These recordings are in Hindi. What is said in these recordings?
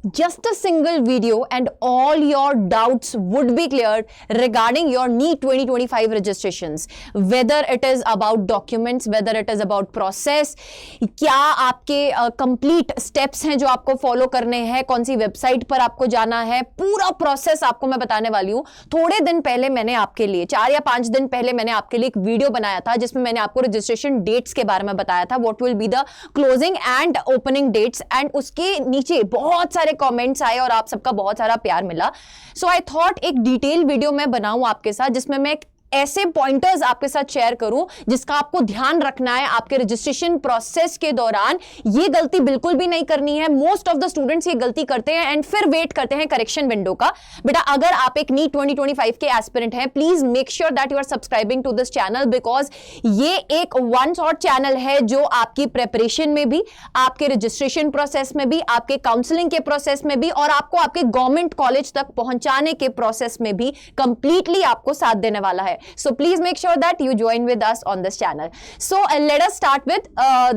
Just a single video and all your doubts would be cleared regarding your NEET 2025 registrations. Whether it is about documents, whether it is about process, क्या आपके complete steps हैं जो आपको follow करने हैं, कौन सी website पर आपको जाना है, पूरा process आपको मैं बताने वाली हूँ। थोड़े दिन पहले मैंने आपके लिए 4 या 5 दिन पहले मैंने आपके लिए एक वीडियो बनाया था जिसमें मैंने आपको रजिस्ट्रेशन डेट्स के बारे में बताया था, what will be the closing and opening dates, and उसके नीचे बहुत सारे कमेंट्स आए और आप सबका बहुत सारा प्यार मिला। सो आई थॉट एक डिटेल वीडियो मैं बनाऊं आपके साथ जिसमें मैं ऐसे पॉइंटर्स आपके साथ शेयर करूं जिसका आपको ध्यान रखना है आपके रजिस्ट्रेशन प्रोसेस के दौरान। ये गलती बिल्कुल भी नहीं करनी है। मोस्ट ऑफ द स्टूडेंट्स ये गलती करते हैं एंड फिर वेट करते हैं करेक्शन विंडो का। बेटा अगर आप एक नीट 2025 के एस्पिरेंट हैं, please make sure that you are subscribing to this channel, because ये एक वन शॉट चैनल है जो आपकी प्रेपरेशन में भी, आपके रजिस्ट्रेशन प्रोसेस में भी, आपके काउंसलिंग के प्रोसेस में भी और आपको आपके गवर्नमेंट कॉलेज तक पहुंचाने के प्रोसेस में भी कंप्लीटली आपको साथ देने वाला है। So please make sure that you join with us on this channel. So let us start with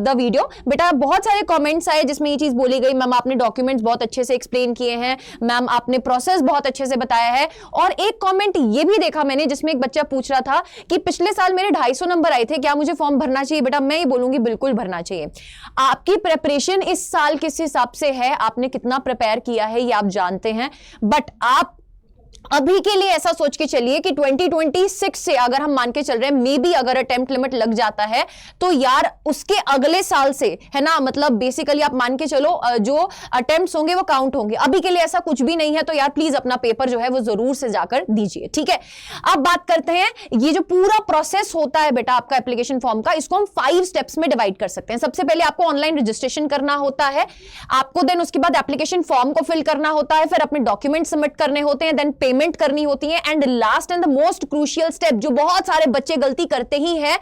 the video. बेटा बहुत सारे कमेंट्स आए जिसमें ये चीज बोली गई, मैम आपने डॉक्यूमेंट्स बहुत अच्छे से एक्सप्लेन किए हैं, मैम आपने प्रोसेस बहुत अच्छे से बताया है। और एक कमेंट ये भी देखा मैंने जिसमें एक बच्चा पूछ रहा था कि पिछले साल मेरे 250 नंबर आए थे, क्या मुझे फॉर्म भरना चाहिए? बेटा मैं ये बोलूंगी बिल्कुल भरना चाहिए। आपकी प्रिपरेशन इस साल किस हिसाब से है, आपने कितना प्रिपेयर किया है ये आप जानते हैं, बट आप अभी के लिए ऐसा सोच के चलिए कि 2026 से अगर हम मान के चल रहे हैं मे बी अगर अटेम्प्ट लिमिट लग जाता है तो यार उसके अगले साल से, है ना, मतलब बेसिकली आप मान के चलो जो अटेम्प्ट्स होंगे वो काउंट होंगे। अभी के लिए ऐसा कुछ भी नहीं है तो यार प्लीज अपना पेपर जो है वो जरूर से जाकर दीजिए, ठीक है। अब बात करते हैं ये जो पूरा प्रोसेस होता है बेटा आपका एप्लीकेशन फॉर्म का, इसको हम 5 स्टेप्स में डिवाइड कर सकते हैं। सबसे पहले आपको ऑनलाइन रजिस्ट्रेशन करना होता है, आपको देन उसके बाद एप्लीकेशन फॉर्म को फिल करना होता है, फिर अपने डॉक्यूमेंट सबमिट करने होते हैं, देन पेमेंट करनी होती है, and last and the most crucial step जो बहुत सारे बच्चे गलती करते ही हैं,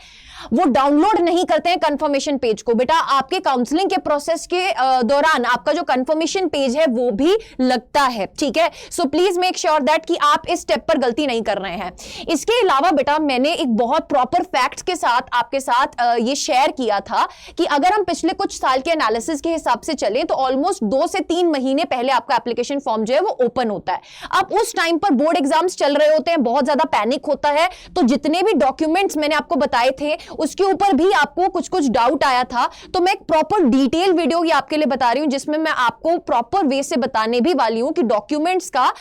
वो डाउनलोड नहीं करते हैं कंफर्मेशन पेज को। बेटा आपके काउंसलिंग के प्रोसेस के दौरान आपका जो कंफर्मेशन पेज है वो भी लगता है, ठीक है। So please make sure that कि आप इस स्टेप पर गलती नहीं कर रहे हैं। इसके अलावा बेटा मैंने एक बहुत प्रॉपर फैक्ट्स के साथ आपके साथ ये शेयर किया था कि अगर हम पिछले कुछ साल के एनालिसिस के हिसाब से चलें तो ऑलमोस्ट 2 से 3 महीने पहले आपका एप्लीकेशन फॉर्म जो है वो ओपन होता है। अब उस टाइम पर बोर्ड एग्जाम्स चल रहे होते हैं, बहुत ज्यादा पैनिक होता है, तो जितने भी डॉक्यूमेंट्स मैंने आपको बताए थे उसके ऊपर भी आपको कुछ डाउट आया था, तो मैं एक प्रॉपर डिटेल वीडियो ये आपके लिए बता रही हूं जिसमें मैं आपको प्रॉपर वे से बताने भी वाली हूं कि डॉक्यूमेंट्स का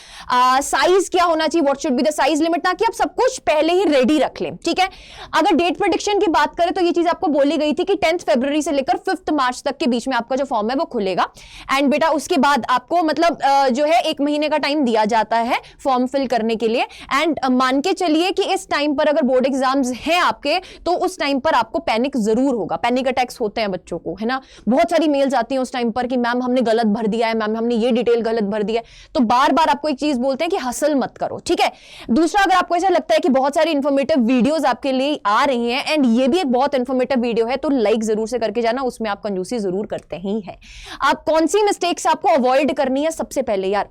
साइज क्या होना चाहिए, what should be the size limit, ताकि आप सब कुछ पहले ही रेडी रख लें, ठीक है। अगर डेट प्रेडिक्शन की बात करें तो ये चीज आपको बोली गई थी कि 10 फरवरी से लेकर 5 मार्च तक के बीच में आपका जो फॉर्म है वो खुलेगा, एंड बेटा उसके बाद आपको मतलब जो है 1 महीने का टाइम दिया जाता है फॉर्म फिल करने के लिए। एंड मान के चलिए कि इस टाइम पर अगर बोर्ड एग्जाम्स हैं आपके तो उस टाइम पर आपको पैनिक जरूर होगा, पैनिक अटैक्स होते हैं बच्चों को, है ना, बहुत सारी मेल्स आती हैं उस टाइम पर कि मैम हमने गलत भर दिया है, मैम हमने ये डिटेल गलत भर दिया है, तो बार बार आपको एक चीज बोलते हैं कि हसल मत करो, ठीक है। दूसरा, अगर आपको ऐसा लगता है कि बहुत सारी इंफॉर्मेटिव वीडियोस आपके लिए आ रही हैं एंड ये भी एक बहुत इंफॉर्मेटिव वीडियो है तो लाइक जरूर से करके जाना, उसमें आप कंजूसी जरूर करते ही हैं। आप कौन सी मिस्टेक्स आपको अवॉइड करनी है? सबसे पहले यार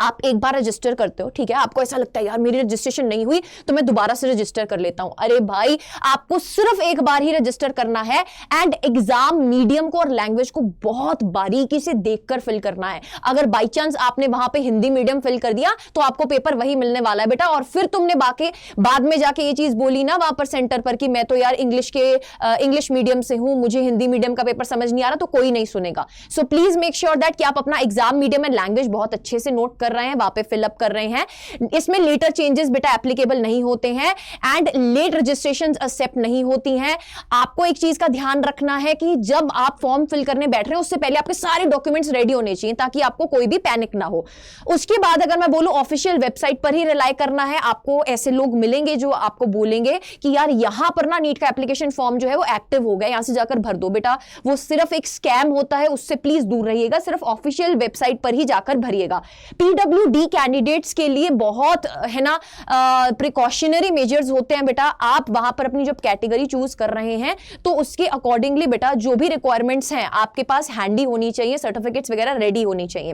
आप एक बार रजिस्टर करते हो, ठीक है, आपको ऐसा लगता है यार मेरी रजिस्ट्रेशन नहीं हुई तो मैं दोबारा से रजिस्टर कर लेता हूं। अरे भाई आपको सिर्फ एक बार ही रजिस्टर करना है एंड एग्जाम मीडियम को और लैंग्वेज को बहुत बारीकी से देखकर फिल करना है। अगर बाई चांस आपने वहां पे हिंदी मीडियम फिल कर दिया तो आपको पेपर वही मिलने वाला है बेटा, और फिर तुमने बाकी बाद में जाके ये चीज बोली ना वहां पर सेंटर पर कि मैं तो यार इंग्लिश मीडियम से हूं, मुझे हिंदी मीडियम का पेपर समझ नहीं आ रहा, तो कोई नहीं सुनेगा। So please make sure that कि आप अपना एग्जाम मीडियम एंड लैंग्वेज बहुत अच्छे से नोट कर रहे हैं, वहां पे फिल अप कर रहे हैं। इसमें लेटर चेंजेस बेटा एप्लीकेबल नहीं होते हैं एंड लेट रजिस्ट्रेशंस एक्सेप्ट नहीं होती हैं। आपको एक चीज का ध्यान रखना है कि जब आप फॉर्म फिल करने बैठ रहे हैं उससे पहले आपके सारे डॉक्यूमेंट्स रेडी होने चाहिए ताकि आपको कोई भी पैनिक ना हो। उसके बाद अगर मैं बोलूं ऑफिशियल वेबसाइट पर ही रिलाई करना है, आपको ऐसे लोग मिलेंगे जो आपको बोलेंगे कि यार यहां पर ना नीट का एप्लीकेशन फॉर्म जो है वो एक्टिव हो गया, यहां से जाकर भर दो। बेटा वो सिर्फ एक स्कैम होता है, उससे प्लीज दूर रहिएगा, सिर्फ ऑफिशियल वेबसाइट पर ही जाकर भरिएगा। पीडब्ल्यूडी कैंडिडेट्स के लिए बहुत है ना प्रिकॉशनरी मेजर्स होते हैं बेटा। आप वहां पर अपनी जब कैटेगरी चूज कर रहे हैं तो उसके अकॉर्डिंगली बेटा जो भी रिक्वायरमेंट्स हैं आपके पास हैंडी होनी चाहिए, सर्टिफिकेट्स वगैरह रेडी होनी चाहिए।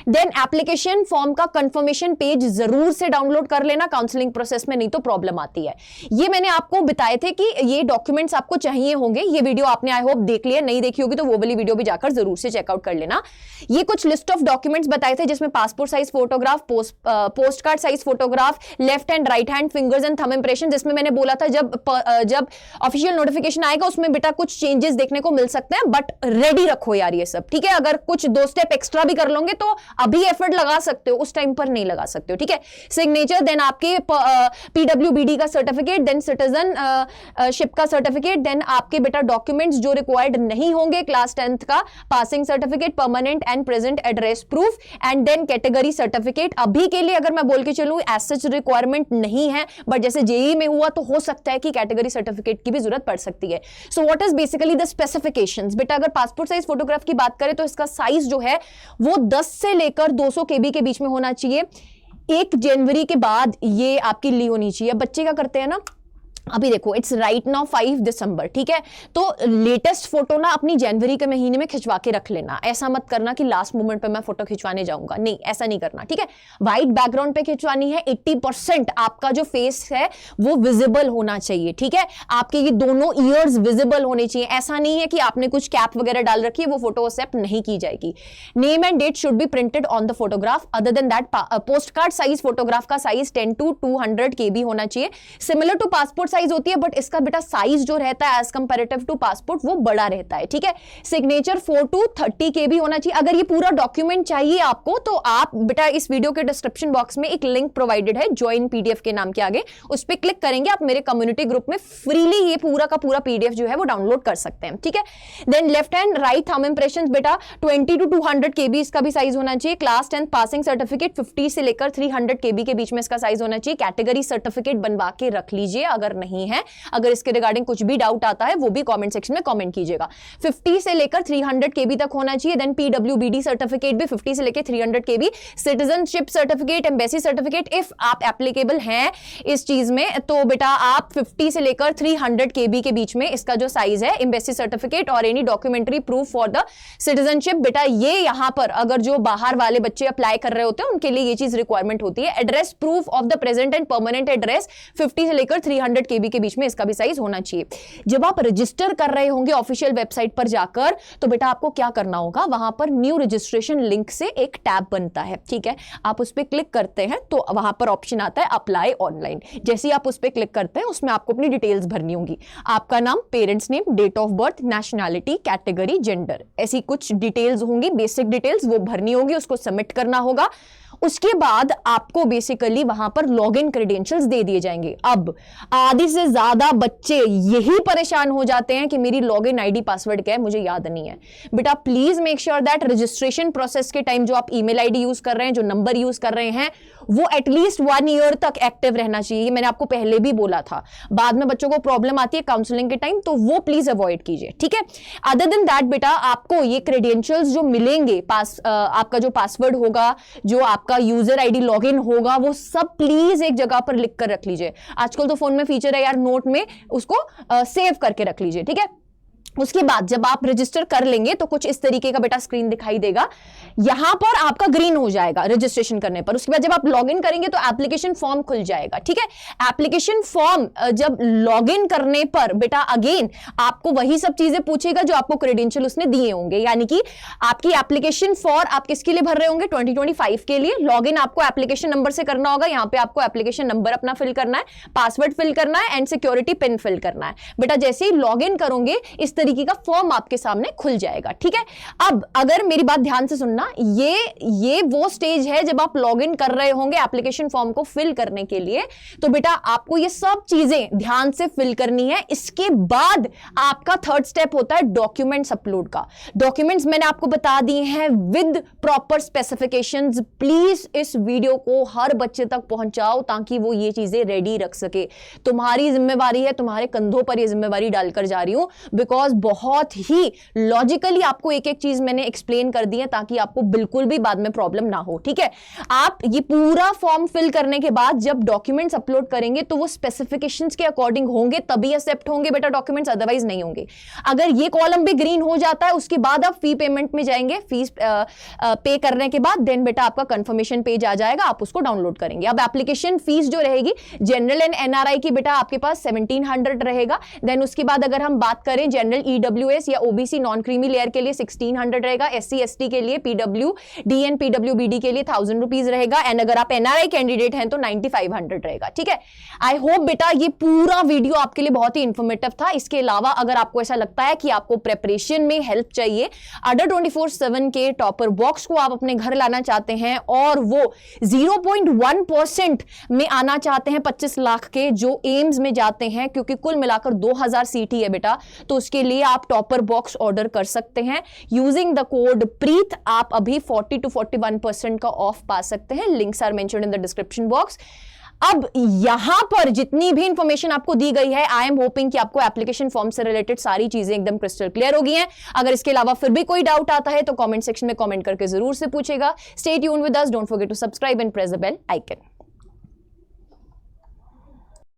देन एप्लीकेशन फॉर्म का कंफर्मेशन पेज जरूर से डाउनलोड कर लेना काउंसलिंग प्रोसेस में, नहीं तो प्रॉब्लम आती है। ये मैंने आपको बताए थे कि ये डॉक्यूमेंट्स आपको चाहिए होंगे। ये वीडियो आपने आई होप देख लिया, नहीं देखी होगी तो वो वाली वीडियो भी जाकर जरूर से चेकआउट कर लेना। ये कुछ लिस्ट ऑफ डॉक्यूमेंट्स बताए थे जिसमें passport size photograph, post card size photograph, left hand right hand fingers and thumb impression, जिसमें मैंने बोला था जब ऑफिशियल नोटिफिकेशन आएगा उसमें बेटा कुछ चेंजेस देखने को मिल सकते हैं, बट रेडी रखो यार ये सब, ठीक है। अगर कुछ 2 स्टेप एक्स्ट्रा भी कर लोगे तो अभी एफर्ट लगा सकते हो, उस टाइम पर नहीं लगा सकते हो, ठीक है। सिग्नेचर, देन आपके पीडब्ल्यूबीडी का सर्टिफिकेट, देन सिटीजनशिप का सर्टिफिकेट, देन आपके बेटा डॉक्यूमेंट्स जो रिक्वायर्ड नहीं होंगे, क्लास 10th का passing certificate, permanent and present address proof, and then category certificate. अभी के लिए अगर मैं बोल के चलूं एज सच रिक्वायरमेंट नहीं है, बट जैसे जेईई में हुआ तो हो सकता है कि कैटेगरी सर्टिफिकेट की भी जरूरत पड़ सकती है। So what is basically the specifications बेटा। अगर पासपोर्ट साइज फोटोग्राफ की बात करें तो इसका साइज जो है वो 10 से लेकर 200 KB के बीच में होना चाहिए। 1 जनवरी के बाद ये आपकी ली होनी चाहिए। बच्चे क्या करते हैं ना, अभी देखो इट्स राइट नाउ 5 दिसंबर, ठीक है, तो लेटेस्ट फोटो ना अपनी जनवरी के महीने में खिंचवा के रख लेना। ऐसा मत करना कि लास्ट मोमेंट पे मैं फोटो खिंचवाने जाऊंगा, नहीं ऐसा नहीं करना, ठीक है। व्हाइट बैकग्राउंड पे खिंचवानी है। 80% आपका जो फेस है वो विजिबल होना चाहिए, ठीक है। आपके ये दोनों ईयर्स विजिबल होने चाहिए। ऐसा नहीं है कि आपने कुछ कैप वगैरह डाल रखी है, वो फोटो एक्सेप्ट नहीं की जाएगी। Name and date should be printed on the photograph. Other than that post card size photograph का साइज 10 to 200 KB होना चाहिए। सिमिलर टू पासपोर्ट साइज होती है, बट इसका बेटा साइज जो रहता है एज कंपैरेटिव टू पासपोर्ट वो बड़ा रहता है, ठीक है। सिग्नेचर 4 to 30 KB होना चाहिए। अगर ये पूरा डॉक्यूमेंट चाहिए आपको तो आप बेटा इस वीडियो के डिस्क्रिप्शन बॉक्स में एक लिंक प्रोवाइडेड है ज्वाइन PDF के नाम के आगे, उस पर क्लिक करेंगे आप मेरे कम्युनिटी ग्रुप में फ्रीली ये पूरा का पूरा PDF जो है वो डाउनलोड कर सकते हैं, ठीक है। Then left hand right thumb impression बेटा 20 to 200 KB इसका भी साइज होना चाहिए। क्लास 10 पासिंग सर्टिफिकेट 50 से लेकर 300 KB के बीच में इसका साइज होना चाहिए। कैटेगरी सर्टिफिकेट बनवा के रख लीजिए अगर नहीं है। अगर इसके रिगार्डिंग कुछ भी डाउट आता है वो भी कमेंट सेक्शन में कमेंट कीजिएगा। 50 से लेकर 300 KB तक होना चाहिए। देन पीडब्ल्यूबीडी सर्टिफिकेट भी 50 से लेकर 300 KB। Citizenship certificate, embassy certificate if आप एप्लीकेबल हैं इस चीज में तो बेटा आप 50 से लेकर 300 KB के बीच में इसका जो साइज है। एम्बेसी सर्टिफिकेट और any documentary proof for the citizenship बेटा ये यहां पर अगर जो बाहर वाले बच्चे अप्लाई कर रहे होते हैं उनके लिए ये चीज रिक्वायरमेंट होती है। Address proof of the present and permanent address 50 से लेकर 300 KB के बीच में इसका भी साइज होना चाहिए। जब आप रजिस्टर कर रहे होंगे ऑफिशियल वेबसाइट पर जाकर तो बेटा आपको क्या करना होगा, वहां पर न्यू रजिस्ट्रेशन लिंक से एक टैब बनता है, ठीक है। आप उस पर क्लिक करते हैं तो वहां पर ऑप्शन आता है अप्लाई ऑनलाइन। जैसे ही आप उस पर क्लिक करते हैं उसमें आपको अपनी डिटेल्स भरनी होंगी। आपका नाम, parents name, date of birth, nationality, category, gender, ऐसी कुछ डिटेल्स होंगी, बेसिक डिटेल्स वो भरनी होगी, उसको सबमिट करना होगा। उसके बाद आपको बेसिकली वहां पर लॉगिन क्रेडेंशियल्स दे दिए जाएंगे। अब आधे से ज्यादा बच्चे यही परेशान हो जाते हैं कि मेरी लॉगिन आईडी पासवर्ड क्या है, मुझे याद नहीं है। बेटा please make sure that registration process के टाइम जो आप ईमेल आईडी यूज कर रहे हैं, जो नंबर यूज कर रहे हैं, वो एटलीस्ट 1 ईयर तक एक्टिव रहना चाहिए। ये मैंने आपको पहले भी बोला था। बाद में बच्चों को प्रॉब्लम आती है काउंसलिंग के टाइम, तो वो प्लीज अवॉइड कीजिए, ठीक है। अदर देन दैट बेटा आपको ये क्रेडेंशियल्स जो मिलेंगे, आपका जो पासवर्ड होगा, जो आपका यूजर आईडी लॉगिन होगा, वो सब प्लीज एक जगह पर लिख कर रख लीजिए। आजकल तो फोन में फीचर है यार, नोट में उसको सेव करके रख लीजिए, ठीक है। उसके बाद जब आप रजिस्टर कर लेंगे तो कुछ इस तरीके का बेटा स्क्रीन दिखाई देगा। यहां पर आपका ग्रीन हो जाएगा रजिस्ट्रेशन करने पर। उसके बाद जब आप लॉगिन करेंगे तो एप्लीकेशन फॉर्म खुल जाएगा, ठीक है। एप्लीकेशन फॉर्म जब लॉगिन करने पर बेटा अगेन आपको वही सब चीजें पूछेगा जो आपको क्रेडेंशियल उसने दिए होंगे, यानी कि आपकी एप्लीकेशन फॉर आप किसके लिए भर रहे होंगे, 2025 के लिए। लॉगिन आपको एप्लीकेशन नंबर से करना होगा। यहां पे आपको एप्लीकेशन नंबर अपना फिल करना है, पासवर्ड फिल करना है एंड सिक्योरिटी पिन फिल करना है। बेटा जैसे ही लॉगिन करोगे इस तरीके का फॉर्म आपके सामने खुल जाएगा, ठीक है। अब अगर मेरी बात ध्यान से सुनना, ये वो स्टेज है जब आप लॉगिन कर रहे होंगे एप्लीकेशन फॉर्म को फिल करने के लिए। तो बेटा आपको ये सब चीजें ध्यान से फिल करनी है। इसके बाद आपका थर्ड स्टेप होता है डॉक्यूमेंट्स अपलोड का। डॉक्यूमेंट्स मैंने आपको बता दिए हैं विद प्रॉपर स्पेसिफिकेशंस। प्लीज इस वीडियो को हर बच्चे तक पहुंचाओ ताकि वो ये चीजें रेडी रख सके। तुम्हारी जिम्मेवारी है, तुम्हारे कंधों पर ये जिम्मेवारी डालकर जा रही हूं, बिकॉज बिकॉज बहुत ही लॉजिकली आपको एक एक चीज मैंने एक्सप्लेन कर दी है ताकि आपको बिल्कुल भी बाद में प्रॉब्लम ना हो, ठीक है। आप ये पूरा फॉर्म फिल करने के बाद जब डॉक्यूमेंट्स अपलोड करेंगे तो वो स्पेसिफिकेशंस के अकॉर्डिंग होंगे, तभी एक्सेप्ट होंगे बेटा डॉक्यूमेंट्स, अदरवाइज नहीं होंगे। अगर ये कॉलम भी ग्रीन हो जाता है उसके बाद आप फी पेमेंट में जाएंगे, फीस पे करने के बाद देन बेटा आपका कंफर्मेशन पेज आ जाएगा, आप उसको डाउनलोड करेंगे। अब एप्लीकेशन फीस जो रहेगी जनरल एंड एनआरआई की बेटा आपके पास 1700 रहेगा। देन उसके बाद अगर हम बात करें जनरल ईडब्ल्यूएस या ओबीसी नॉन क्रीमी लेयर के लिए 1600 रहेगा, एससी एसटी के लिए पीडब्ल्यूडी एंड पीडब्ल्यूबीडी के लिए 1000 रुपीज रहेगा, एंड अगर आप एनआरआई कैंडिडेट हैं तो 9500 रहेगा, ठीक है। आई होप बेटा ये पूरा वीडियो आपके लिए बहुत ही इंफॉर्मेटिव था। इसके अलावा अगर आपको ऐसा लगता है कि आपको प्रेपरेशन में हेल्प चाहिए, अडर 24/7 के टॉपर बॉक्स को आप अपने घर लाना चाहते हैं और वो 0.1% में आना चाहते हैं 25 लाख के जो एम्स में जाते हैं, क्योंकि कुल मिलाकर 2000 सीट ही है बेटा, तो उसके लिए आप टॉपर बॉक्स ऑर्डर कर सकते हैं यूजिंग द कोड प्रीत। आप अभी 40 to 41% का ऑफ पा सकते हैं। Links are mentioned in the description box. अब यहां पर जितनी भी इंफॉर्मेशन आपको दी गई है, आई एम होपिंग कि आपको एप्लीकेशन फॉर्म से रिलेटेड सारी चीजें एकदम क्रिस्टल क्लियर हो गई हैं। अगर इसके अलावा फिर भी कोई डाउट आता है तो कमेंट सेक्शन में कमेंट करके जरूर से पूछेगा। Stay tuned with us, don't forget to subscribe and press the bell icon.